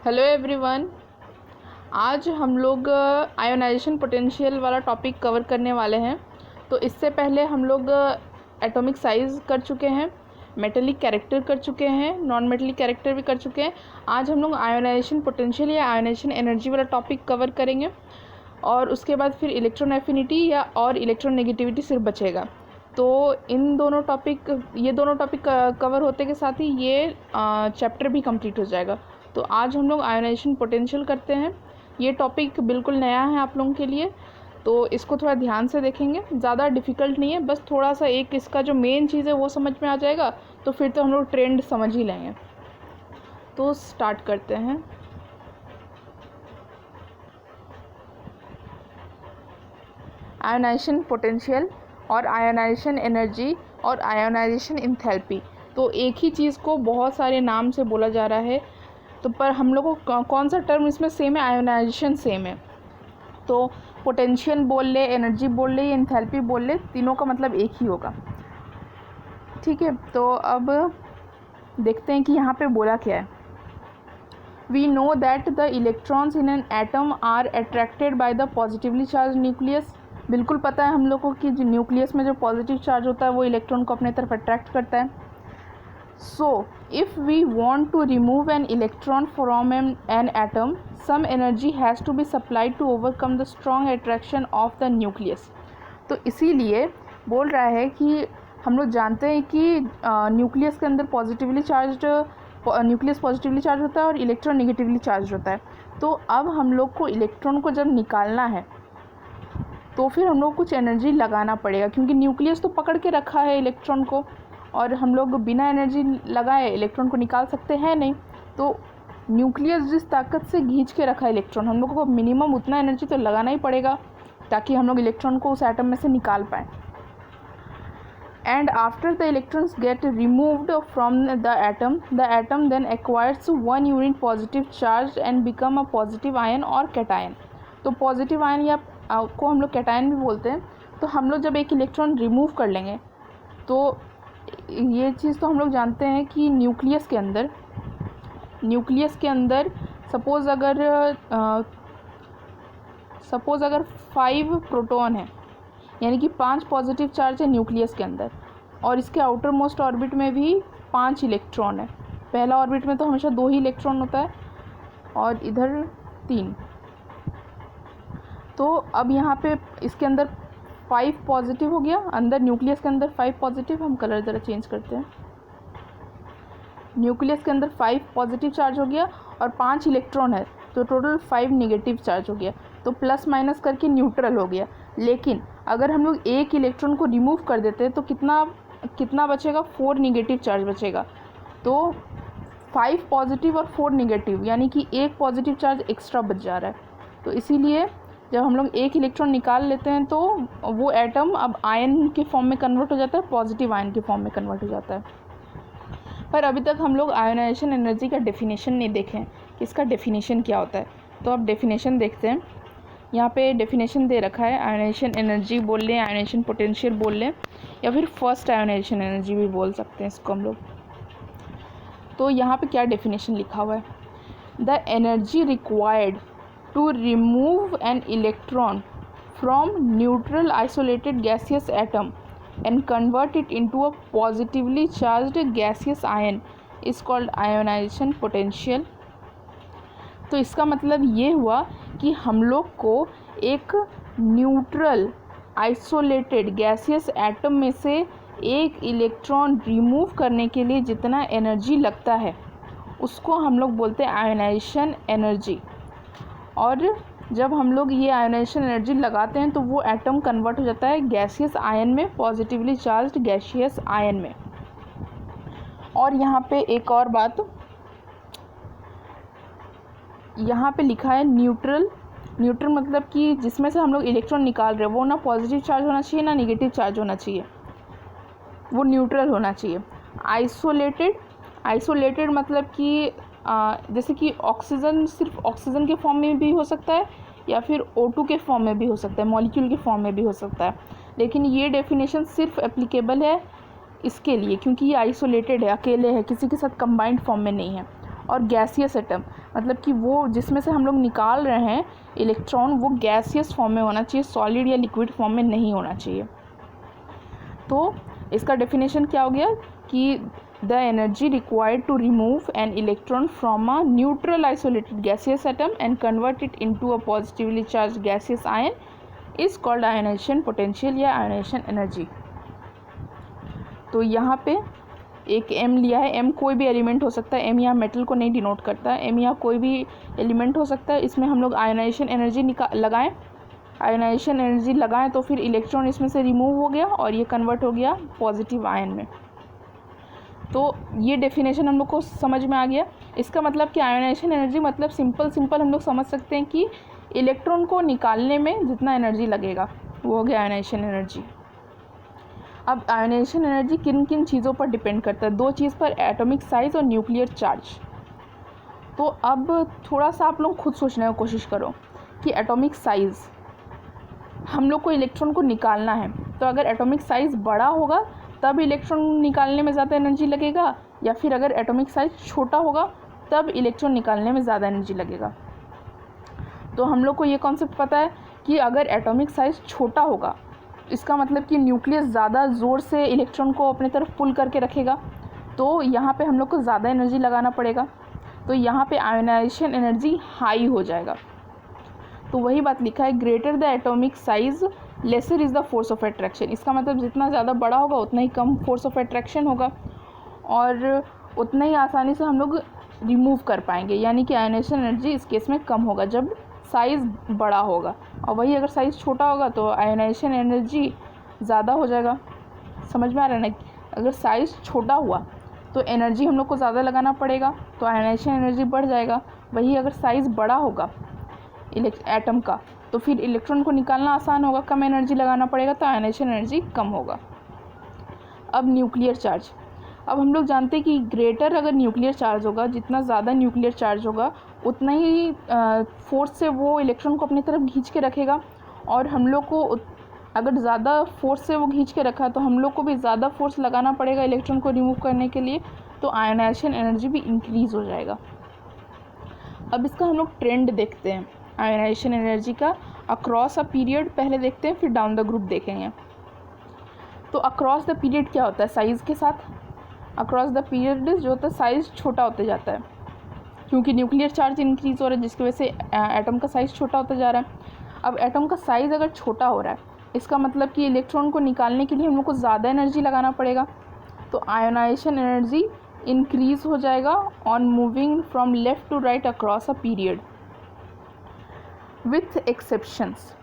Hello everyone. आज हम लोग आयोनाइजेशन पोटेंशियल वाला टॉपिक कवर करने वाले हैं। तो इससे पहले हम लोग एटॉमिक साइज़ कर चुके हैं, मेटेलिक कैरेक्टर कर चुके हैं, नॉन मेटेलिक कैरेक्टर भी कर चुके हैं। आज हम लोग आयोनाइजेशन पोटेंशियल या आयोनाइजेशन एनर्जी वाला टॉपिक कवर करेंगे और उसके बाद फिर इलेक्ट्रॉन एफिनिटी या और इलेक्ट्रॉन नेगेटिविटी सिर्फ बचेगा। तो ये दोनों टॉपिक कवर होते के साथ ही ये चैप्टर भी कंप्लीट हो जाएगा। तो आज हम लोग आयोनाइजेशन पोटेंशियल करते हैं। ये टॉपिक बिल्कुल नया है आप लोगों के लिए, तो इसको थोड़ा ध्यान से देखेंगे। ज़्यादा डिफ़िकल्ट नहीं है, बस थोड़ा सा एक इसका जो मेन चीज़ है वो समझ में आ जाएगा तो फिर तो हम लोग ट्रेंड समझ ही लेंगे। तो स्टार्ट करते हैं। आयोनाइजेशन पोटेंशियल और आयोनाइजेशन एनर्जी और आयोनाइजेशन इंथैल्पी, तो एक ही चीज़ को बहुत सारे नाम से बोला जा रहा है। तो पर हम लोगों को कौन सा टर्म इसमें सेम है? आयोनाइजेशन सेम है। तो पोटेंशियल बोल ले, एनर्जी बोल ले, इंथैल्पी बोल ले, तीनों का मतलब एक ही होगा। ठीक है, तो अब देखते हैं कि यहाँ पे बोला क्या है। We know that the electrons in an atom are attracted by the positively charge nucleus. बिल्कुल पता है हम लोग को कि जो न्यूक्लियस में जो पॉजिटिव चार्ज होता है वो इलेक्ट्रॉन को अपने तरफ अट्रैक्ट करता है। So, if we want to remove an electron from an atom, some energy has to be supplied to overcome the strong attraction of the nucleus. तो इसीलिए बोल रहा है कि हम लोग जानते हैं कि न्यूक्लियस के अंदर न्यूक्लियस पॉजिटिवली चार्ज होता है और इलेक्ट्रॉन नेगेटिवली चार्ज होता है। तो अब हम लोग को इलेक्ट्रॉन को जब निकालना है तो फिर हम लोग कुछ एनर्जी लगाना पड़ेगा, क्योंकि न्यूक्लियस तो पकड़ के रखा है इलेक्ट्रॉन को और हम लोग बिना एनर्जी लगाए इलेक्ट्रॉन को निकाल सकते हैं नहीं। तो न्यूक्लियस जिस ताकत से खींच के रखा है इलेक्ट्रॉन, हम लोग को मिनिमम उतना एनर्जी तो लगाना ही पड़ेगा ताकि हम लोग इलेक्ट्रॉन को उस एटम में से निकाल पाएँ। And after the electrons get removed from the atom then acquires 1 unit positive charge and become a positive ion और कैटायन। तो पॉजिटिव आयन या को हम लोग कैटायन भी बोलते हैं। तो हम लोग जब एक इलेक्ट्रॉन रिमूव कर लेंगे तो ये चीज़ तो हम लोग जानते हैं कि न्यूक्लियस के अंदर सपोज़ अगर 5 प्रोटॉन है, यानी कि 5 पॉजिटिव चार्ज है न्यूक्लियस के अंदर, और इसके आउटर मोस्ट ऑर्बिट में भी 5 इलेक्ट्रॉन है। पहला ऑर्बिट में तो हमेशा 2 ही इलेक्ट्रॉन होता है और इधर 3। तो अब यहाँ पे इसके अंदर 5 पॉजिटिव हो गया, अंदर न्यूक्लियस के अंदर 5 पॉजिटिव। हम कलर ज़रा चेंज करते हैं। न्यूक्लियस के अंदर 5 पॉजिटिव चार्ज हो गया और 5 इलेक्ट्रॉन है, तो टोटल 5 नेगेटिव चार्ज हो गया। तो प्लस माइनस करके न्यूट्रल हो गया। लेकिन अगर हम लोग एक इलेक्ट्रॉन को रिमूव कर देते हैं तो कितना बचेगा? 4 नेगेटिव चार्ज बचेगा। तो 5 पॉजिटिव और 4 नेगेटिव, यानी कि एक पॉजिटिव चार्ज एक्स्ट्रा बच जा रहा है। तो इसीलिए जब हम लोग एक इलेक्ट्रॉन निकाल लेते हैं तो वो एटम अब आयन के फॉर्म में कन्वर्ट हो जाता है, पॉजिटिव आयन के फॉर्म में कन्वर्ट हो जाता है। पर अभी तक हम लोग आयोनाइजेशन एनर्जी का डेफिनेशन नहीं देखें कि इसका डेफिनेशन क्या होता है। तो अब डेफिनेशन देखते हैं। यहाँ पे डेफिनेशन दे रखा है। आयोनाइजेशन एनर्जी बोल लें, आयोनाइजेशन पोटेंशियल बोल लें, या फिर फर्स्ट आयोनाइजेशन एनर्जी भी बोल सकते हैं इसको हम लोग। तो यहाँ पे क्या डेफिनेशन लिखा हुआ है? The energy required to remove an electron from neutral isolated gaseous atom and convert it into a positively charged gaseous ion is called ionization potential। तो इसका मतलब ये हुआ कि हम लोग को एक न्यूट्रल आइसोलेटेड गैसियस एटम में से एक इलेक्ट्रॉन रिमूव करने के लिए जितना एनर्जी लगता है उसको हम लोग बोलते हैं आयोनाइजेशन एनर्जी। और जब हम लोग ये आयोनाइजेशन एनर्जी लगाते हैं तो वो एटम कन्वर्ट हो जाता है गैसियस आयन में, पॉजिटिवली चार्ज्ड गैसियस आयन में। और यहाँ पे एक और बात, यहाँ पे लिखा है न्यूट्रल मतलब कि जिसमें से हम लोग इलेक्ट्रॉन निकाल रहे हैं वो ना पॉजिटिव चार्ज होना चाहिए ना नेगेटिव चार्ज होना चाहिए, वो न्यूट्रल होना चाहिए। आइसोलेटेड मतलब कि जैसे कि ऑक्सीजन सिर्फ ऑक्सीजन के फॉर्म में भी हो सकता है या फिर O2 के फॉर्म में भी हो सकता है, मॉलिक्यूल के फॉर्म में भी हो सकता है। लेकिन ये डेफिनेशन सिर्फ एप्लीकेबल है इसके लिए क्योंकि ये आइसोलेटेड है, अकेले है, किसी के साथ कंबाइंड फॉर्म में नहीं है। और गैसियस एटम मतलब कि वो जिसमें से हम लोग निकाल रहे हैं इलेक्ट्रॉन, वो गैसियस फॉर्म में होना चाहिए, सॉलिड या लिक्विड फॉर्म में नहीं होना चाहिए। तो इसका डेफिनेशन क्या हो गया कि the energy required to remove an electron from a neutral isolated gaseous atom and convert it into a positively charge gaseous ion is called ionisation potential या आयनाइजेशन एनर्जी। तो यहाँ पे एक m लिया है, m कोई भी एलिमेंट हो सकता है, m यहाँ मेटल को नहीं डिनोट करता है, m यहाँ कोई भी एलिमेंट हो सकता है। इसमें हम लोग आयनाइजेशन एनर्जी लगाएं, आयनाइजेशन एनर्जी लगाएं तो फिर इलेक्ट्रॉन इसमें से रिमूव हो गया और ये कन्वर्ट हो गया पॉजिटिव आयन में। तो ये डेफिनेशन हम लोग को समझ में आ गया। इसका मतलब कि आयनाइजेशन एनर्जी मतलब सिंपल हम लोग समझ सकते हैं कि इलेक्ट्रॉन को निकालने में जितना एनर्जी लगेगा वो हो गया आयनाइजेशन एनर्जी। अब आयनाइजेशन एनर्जी किन किन चीज़ों पर डिपेंड करता है? दो चीज़ पर, एटॉमिक साइज़ और न्यूक्लियर चार्ज। तो अब थोड़ा सा आप लोग खुद सोचने की कोशिश करो कि एटॉमिक साइज़, हम लोग को इलेक्ट्रॉन को निकालना है, तो अगर एटॉमिक साइज़ बड़ा होगा तब इलेक्ट्रॉन निकालने में ज़्यादा एनर्जी लगेगा, या फिर अगर एटॉमिक साइज़ छोटा होगा तब इलेक्ट्रॉन निकालने में ज़्यादा एनर्जी लगेगा? तो हम लोग को ये कॉन्सेप्ट पता है कि अगर एटॉमिक साइज़ छोटा होगा इसका मतलब कि न्यूक्लियस ज़्यादा ज़ोर से इलेक्ट्रॉन को अपनी तरफ पुल करके रखेगा, तो यहाँ पे हम लोग को ज़्यादा एनर्जी लगाना पड़ेगा, तो यहाँ पे आयोनाइजेशन एनर्जी हाई हो जाएगा। तो वही बात लिखा है, greater the atomic size lesser is the force of attraction. इसका मतलब जितना ज़्यादा बड़ा होगा उतना ही कम फोर्स ऑफ अट्रैक्शन होगा और उतना ही आसानी से हम लोग रिमूव कर पाएंगे, यानी कि आयोनाइजेशन एनर्जी इस केस में कम होगा जब साइज़ बड़ा होगा। और वही अगर साइज़ छोटा होगा तो आयोनाइजेशन एनर्जी ज़्यादा हो जाएगा। समझ में आ रहा है ना? अगर साइज़ छोटा हुआ तो एनर्जी हम लोग को ज़्यादा लगाना पड़ेगा, तो आयोनाइजेशन एनर्जी बढ़ जाएगा। वही अगर साइज़ बड़ा होगा एटम का तो फिर इलेक्ट्रॉन को निकालना आसान होगा, कम एनर्जी लगाना पड़ेगा, तो आयोनाइजेशन एनर्जी कम होगा। अब न्यूक्लियर चार्ज। अब हम लोग जानते हैं कि ग्रेटर अगर न्यूक्लियर चार्ज होगा, जितना ज़्यादा न्यूक्लियर चार्ज होगा उतना ही फोर्स से वो इलेक्ट्रॉन को अपनी तरफ खींच के रखेगा, और हम लोग को अगर ज़्यादा फोर्स से वो खींच के रखा तो हम लोग को भी ज़्यादा फोर्स लगाना पड़ेगा इलेक्ट्रॉन को रिमूव करने के लिए, तो आयोनाइजेशन एनर्जी भी इंक्रीज़ हो जाएगा। अब इसका हम लोग ट्रेंड देखते हैं आयोनाइजेशन एनर्जी का अक्रॉस अ पीरियड पहले देखते हैं, फिर डाउन द ग्रुप देखेंगे। तो अक्रॉस द पीरियड क्या होता है? साइज़ के साथ अक्रॉस द पीरियड जो होता है साइज़ छोटा होते जाता है, क्योंकि न्यूक्लियर चार्ज इंक्रीज़ हो रहा है जिसकी वजह से एटम का साइज़ छोटा होता जा रहा है। अब एटम का साइज़ अगर छोटा हो रहा है इसका मतलब कि इलेक्ट्रॉन को निकालने के लिए हम लोग को ज़्यादा एनर्जी लगाना पड़ेगा, तो आयोनाइजेशन एनर्जी इंक्रीज़ हो जाएगा on moving from left to right across a period with exceptions.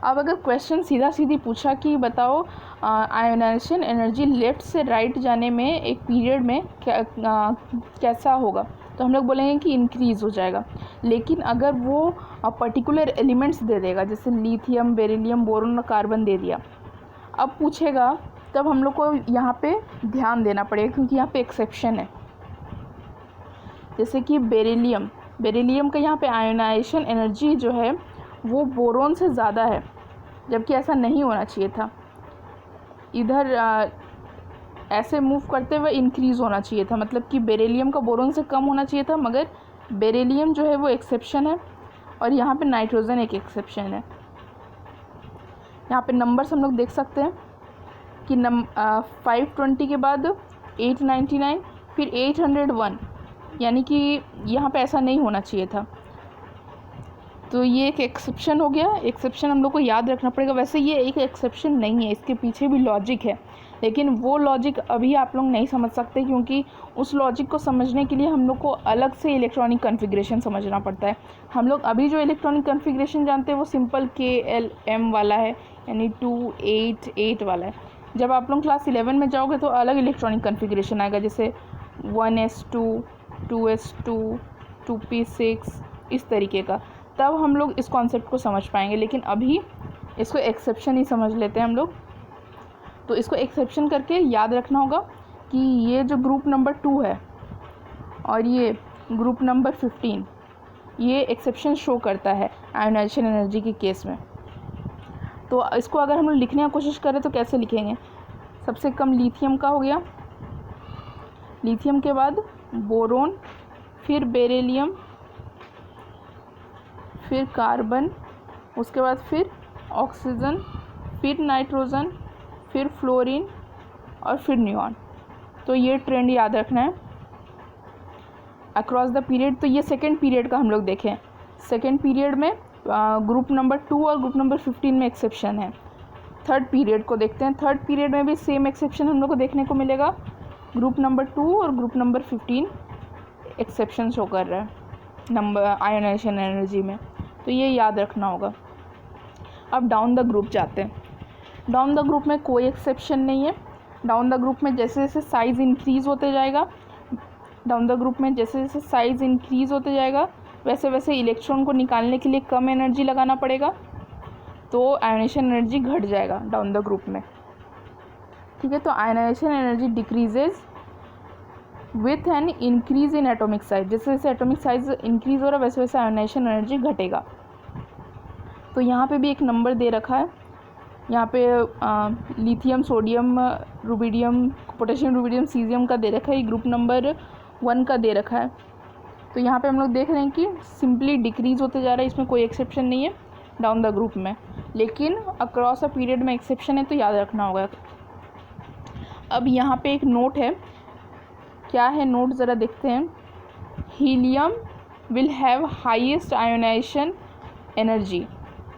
अब अगर क्वेश्चन सीधा सीधी पूछा कि बताओ आयोनाइजेशन एनर्जी लेफ़्ट से राइट जाने में एक पीरियड में कैसा होगा, तो हम लोग बोलेंगे कि इंक्रीज़ हो जाएगा। लेकिन अगर वो पर्टिकुलर एलिमेंट्स दे देगा, जैसे लिथियम, बेरिलियम, बोरोन और कार्बन दे दिया, अब पूछेगा तब हम लोग को यहाँ पे ध्यान देना पड़ेगा, क्योंकि यहाँ पे एक्सेप्शन है। जैसे कि बेरिलियम का यहाँ पे आयोनाइजेशन एनर्जी जो है वो बोरोन से ज़्यादा है, जबकि ऐसा नहीं होना चाहिए था। इधर ऐसे मूव करते हुए इंक्रीज़ होना चाहिए था, मतलब कि बेरिलियम का बोरोन से कम होना चाहिए था, मगर बेरिलियम जो है वो एक्सेप्शन है और यहाँ पे नाइट्रोजन एक एक्सेप्शन है। यहाँ पे नंबर्स हम लोग देख सकते हैं कि 520 के बाद 899 फिर 801, यानी कि यहाँ पे ऐसा नहीं होना चाहिए था। तो ये एक एक्सेप्शन हो गया। एक्सेप्शन हम लोग को याद रखना पड़ेगा। वैसे ये एक एक्सेप्शन नहीं है, इसके पीछे भी लॉजिक है, लेकिन वो लॉजिक अभी आप लोग नहीं समझ सकते, क्योंकि उस लॉजिक को समझने के लिए हम लोग को अलग से इलेक्ट्रॉनिक कन्फिग्रेशन समझना पड़ता है। हम लोग अभी जो इलेक्ट्रॉनिक कन्फिग्रेशन जानते हैं वो सिंपल KLM वाला है, यानी 288 वाला है। जब आप लोग क्लास 11 में जाओगे तो अलग इलेक्ट्रॉनिक कन्फिग्रेशन आएगा, जैसे 1s2, 2s2, 2p6, इस तरीके का। तब हम लोग इस कॉन्सेप्ट को समझ पाएंगे, लेकिन अभी इसको एक्सेप्शन ही समझ लेते हैं हम लोग। तो इसको एक्सेप्शन करके याद रखना होगा कि ये जो ग्रुप नंबर 2 है और ये ग्रुप नंबर 15, ये एक्सेप्शन शो करता है आयोनाइजेशन एनर्जी के केस में। तो इसको अगर हम लोग लिखने की कोशिश करें तो कैसे लिखेंगे? सबसे कम लिथियम का हो गया, लिथियम के बाद बोरोन, फिर बेरिलियम, फिर कार्बन, उसके बाद फिर ऑक्सीजन, फिर नाइट्रोजन, फिर फ्लोरीन और फिर नियॉन। तो ये ट्रेंड याद रखना है अक्रॉस द पीरियड। तो ये सेकेंड पीरियड का हम लोग देखें। सेकेंड पीरियड में ग्रुप नंबर 2 और ग्रुप नंबर 15 में एक्सेप्शन है। थर्ड पीरियड को देखते हैं। थर्ड पीरियड में भी सेम एक्सेप्शन हम लोग को देखने को मिलेगा। ग्रुप नंबर 2 और ग्रुप नंबर 15 एक्सेप्शन शो कर रहा है नंबर आयोनाइजेशन एनर्जी में, तो ये याद रखना होगा। अब डाउन द ग्रुप जाते हैं। डाउन द ग्रुप में कोई एक्सेप्शन नहीं है। डाउन द ग्रुप में जैसे जैसे साइज़ इंक्रीज़ होते जाएगा, डाउन द ग्रुप में जैसे जैसे साइज़ इंक्रीज़ होते जाएगा वैसे वैसे इलेक्ट्रॉन को निकालने के लिए कम एनर्जी लगाना पड़ेगा, तो आयोनाइजेशन एनर्जी घट जाएगा डाउन द ग्रुप में। ठीक है, तो ionisation energy decreases with an increase in atomic size. जैसे जैसे एटॉमिक साइज इंक्रीज हो रहा है वैसे वैसे आयोनाइजेशन एनर्जी घटेगा। तो यहाँ पे भी एक नंबर दे रखा है। यहाँ पे lithium, sodium, rubidium, potassium, rubidium, caesium का दे रखा है। ग्रुप नंबर 1 का दे रखा है। तो यहाँ पे हम लोग देख रहे हैं कि सिंपली डिक्रीज़ होते जा रहा है, इसमें कोई एक्सेप्शन नहीं है डाउन द ग्रुप में, लेकिन अक्रॉस अ पीरियड में एक्सेप्शन है, तो याद रखना होगा। अब यहाँ पे एक नोट है, क्या है नोट ज़रा देखते हैं। Helium will have highest ionisation energy.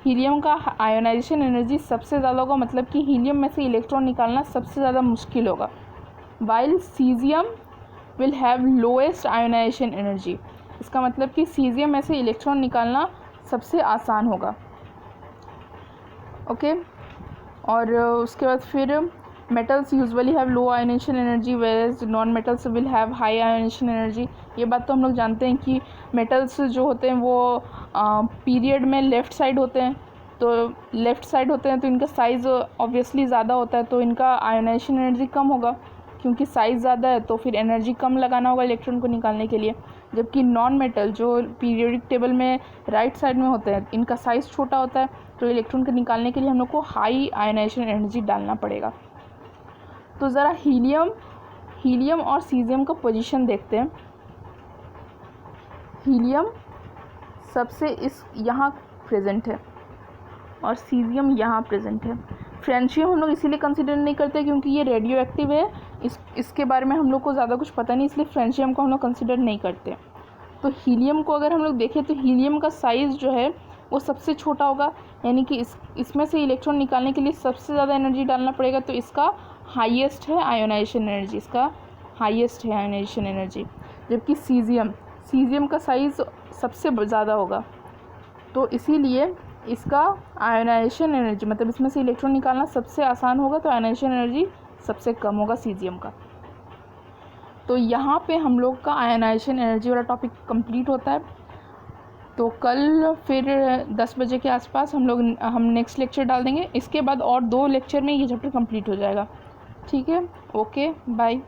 Helium का आयोनाइजेशन एनर्जी सबसे ज़्यादा होगा, मतलब कि हीलियम में से इलेक्ट्रॉन निकालना सबसे ज़्यादा मुश्किल होगा। While caesium will have lowest ionisation energy. इसका मतलब कि सीजियम में से इलेक्ट्रॉन निकालना सबसे आसान होगा। ओके, और उसके बाद फिर metals usually have low ionisation energy whereas non metals will have high ionisation energy. ये बात तो हम लोग जानते हैं कि मेटल्स जो होते हैं वो पीरियड में लेफ़्ट साइड होते हैं, तो लेफ़्ट साइड होते हैं तो इनका साइज़ ऑब्वियसली ज़्यादा होता है, तो इनका आयोनाइजेशन एनर्जी कम होगा, क्योंकि साइज़ ज़्यादा है तो फिर एनर्जी कम लगाना होगा इलेक्ट्रॉन को निकालने के लिए। जबकि नॉन मेटल जो पीरियोडिक टेबल में राइट साइड में होते हैं, इनका साइज़ छोटा होता है, तो इलेक्ट्रॉन को निकालने के लिए हम लोग को हाई आयोनाइजेशन एनर्जी डालना पड़ेगा। तो ज़रा हीलियम और सीजियम का पोजीशन देखते हैं। हीलियम सबसे यहाँ प्रेजेंट है और सीजियम यहाँ प्रेजेंट है। फ्रेंशियम हम लोग इसीलिए कंसिडर नहीं करते क्योंकि ये रेडियो एक्टिव है, इसके बारे में हम लोग को ज़्यादा कुछ पता नहीं, इसलिए फ्रेंशियम को हम लोग कंसिडर नहीं करते। तो हीलियम को अगर हम लोग देखें तो हीलियम का साइज़ जो है वो सबसे छोटा होगा, यानी कि इसमें से इलेक्ट्रॉन निकालने के लिए सबसे ज़्यादा एनर्जी डालना पड़ेगा, तो इसका हाईएस्ट है आयोनाइजेशन एनर्जी, इसका हाईएस्ट है आयोनाइजेशन एनर्जी। जबकि सीजियम का साइज़ सबसे ज़्यादा होगा, तो इसीलिए इसका आयोनाइजेशन एनर्जी, मतलब इसमें से इलेक्ट्रॉन निकालना सबसे आसान होगा, तो आयोनाइजेशन एनर्जी सबसे कम होगा सीजियम का। तो यहाँ पे हम लोग का आयोनाइजेशन एनर्जी वाला टॉपिक कंप्लीट होता है। तो कल फिर 10 बजे के आसपास हम नेक्स्ट लेक्चर डाल देंगे। इसके बाद और 2 लेक्चर में ये चैप्टर कंप्लीट हो जाएगा। ठीक है, ओके, बाय।